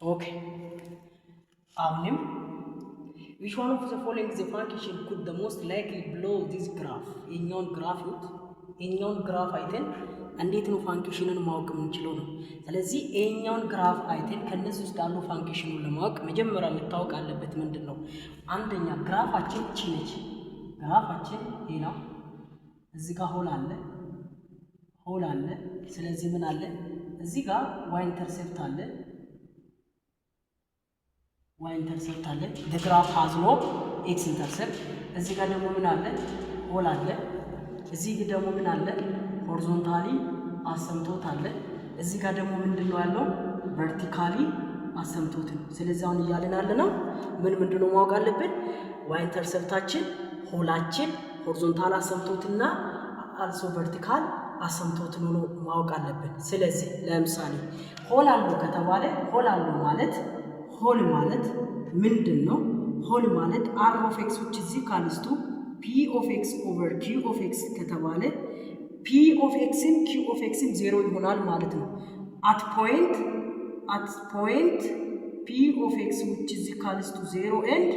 Okay. Which one of the following is a function could the most likely blow this graph? የኛውን ግራፍ ይሁት የኛውን ግራፍ አይተን እንዴት ነው ፋንክሽንን ማወቅ የምንችለው ነው። ስለዚህ የኛውን ግራፍ አይተን ከነዚህ ውስጥ ያለው ፋንክሽኑን ለማወቅ መጀመሪያ መታወቅ አለበት ምንድነው? አንደኛ ግራፋችን እቺ ነች። ግራፋችን ይሄ ነው። እዚህ ጋር ሆል አለ። ስለዚህ ምን አለ? እዚህ ጋር y ኢንተርሴፕት አለ። y ኢንተርሴፕት አለ። the graph has no x ኢንተርሴፕት። እዚህ ጋር ደግሞ ምን አለ? ሆል አለ። እዚህ ጋር ደግሞ ምን አለ? ሆሪዞንታሊ አሰምቶት አለ። እዚህ ጋር ደግሞ ምንድነው ያለው? ቨርቲካሊ አሰምቶት ነው። ስለዚህ አሁን እያለን አለና ምንድነው ማወቅ አለብን? y ኢንተርሴፕታችን፣ ሆላችን፣ ሆሪዞንታል አሰምቶትና አልሶ ቨርቲካል አሰምቶት ነው ማወቅ አለብን። ስለዚህ ለምሳሌ ሆል አለው ከተባለ ሆል ማለት ምንድነው? ሆል ማለት r of x which is equal to p of x over q of x ከተባለ p of x ም q of x ም 0 ይሆናል ማለት ነው። at point p of x which is equal to 0 and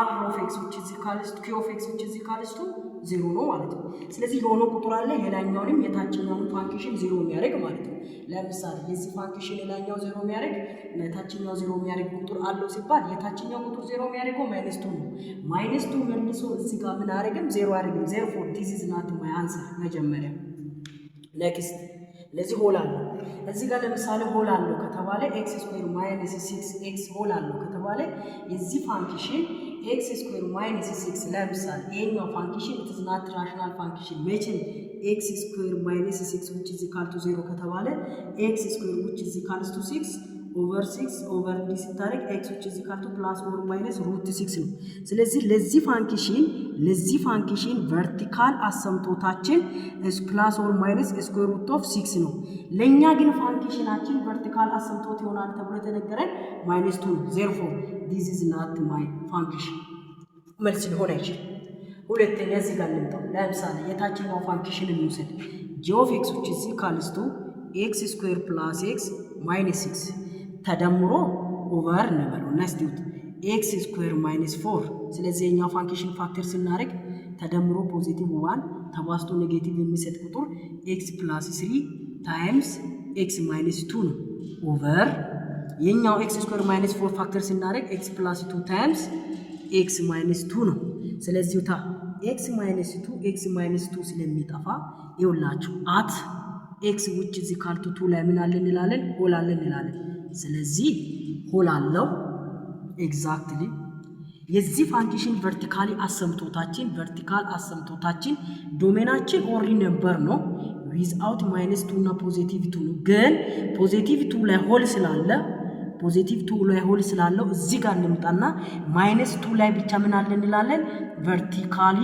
r of x which is equal to q of x which is equal to 0 ነው ማለት ነው። ስለዚህ የሆነ ቁጥር አለ የላኛውንም የታችኛውን ፋንክሽን 0 የሚያደርግ ማለት ነው። ለምሳሌ የዚህ ፋንክሽን የላኛው 0 የሚያደርግ የታችኛው 0 የሚያደርግ ቁጥር አለው ሲባል የታችኛው ቁጥር 0 የሚያደርገው -2 ነው። -2 መልሶ እዚህ ጋር ምን አደረገም? 0 አደረገም። therefore this is not my answer። መጀመሪያ next ለዚህ ሆል አለው እዚህ ጋር ለምሳሌ ሆል አለው ከተባለ x ስኩዌር ማይነስ 6x ሆል አለው ከተባለ የዚህ ፋንክሽን x ስኩዌር ማይነስ 6 ለምሳሌ ይሄኛው ፋንክሽን it is not rational function መቼ x ስኩዌር ማይነስ 6 which is equal to 0 ከተባለ x ስኩዌር which is equal to 6 over 6 over this ታሪክ x which is equal to plus or minus root 6 ነው። ስለዚህ ለዚህ ፋንክሽን ቨርቲካል አሰምቶታችን ፕላስ ኦር ማይነስ ስኩዌር ሩት ኦፍ 6 ነው። ለኛ ግን ፋንክሽናችን ቨርቲካል አሰምቶት ይሆናል ተብሎ የተነገረን -2 ነው። therefore this is not my function መልስ ሊሆን አይችልም። ሁለተኛ እዚህ ጋር እንምጣ። ለምሳሌ የታችኛው ፋንክሽን እንውሰድ። g of x which is equal to x square plus x minus 6 ተደምሮ ኦቨር እንበለው እና እስቲውት x ስኩዌር ማይነስ 4 ስለዚህ የኛው ፋንክሽን ፋክተር ስናደርግ ተደምሮ ፖዚቲቭ 1 ተባዝቶ ኔጌቲቭ የሚሰጥ ቁጥር x + 3 ታይምስ x - 2 ነው ኦቨር የኛው x ስኩዌር ማይነስ 4 ፋክተር ስናደርግ x + 2 ታይምስ x - 2 ነው። ስለዚህ ታ x - 2 ስለሚጠፋ ይውላችሁ አት x which is equal to 2 ላይ ምን አለ እንላለን? ሆል አለ እንላለን። ስለዚህ ሆል አለው ኤግዛክትሊ የዚህ ፋንክሽን ቨርቲካል አሰምቶታችን ዶሜናችን ኦሪ ነበር ነው ዊዝአውት -2 እና +2 ነው። ግን +2 ላይ ሆል ስላለው እዚህ ጋር እንምጣና -2 ላይ ብቻ ምን አለ እንላለን? ቨርቲካሊ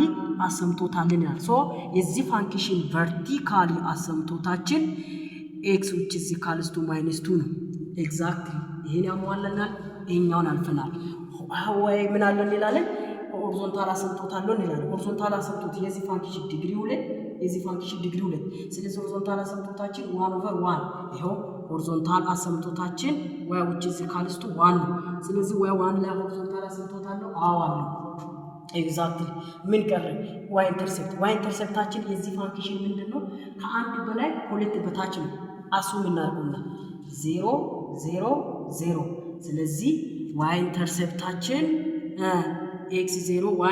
አሰምቶታልን ይላል። ሶ የዚህ ፋንክሽን ቨርቲካሊ አሰምቶታችን x which is equal to -2 ነው። ኤግዛክትሊ ይሄን ያሟላናል። ይሄኛውን አልፈናል። ወይ ምን አለ እንላለን? ሆሪዞንታል አሰምቶታልን ይላል። ሆሪዞንታል አሰምቶት የዚህ ፋንክሽን ዲግሪ 2 ስለዚህ ሆሪዞንታል አሰምቶታችን 1/1 ይሄው ሆሪዞንታል አሰምቶታችን y which is equal to 1 ነው። ስለዚህ y 1 ላይ ሆሪዞንታል አሰምቶታለሁ አዋለሁ ኤግዛክትሊ ምን ቀረ? y ኢንተርሴፕታችን የዚህ ፋንክሽን ምንድነው? ከአንድ በላይ ሁለት በታች ነው። አሱም እናርጉና 0 0 0 ስለዚህ y ኢንተርሴፕታችን x0 y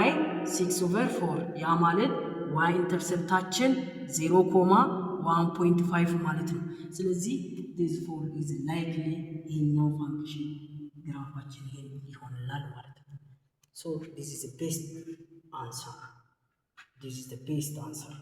6/4 ያ ማለት y ኢንተርሴፕታችን 0.1.5 ማለት ነው። ስለዚህ this for is likely ይሄኛው ፋንክሽን ግራፋችን ይሄ ይሆናል ማለት ነው። So this is the best answer.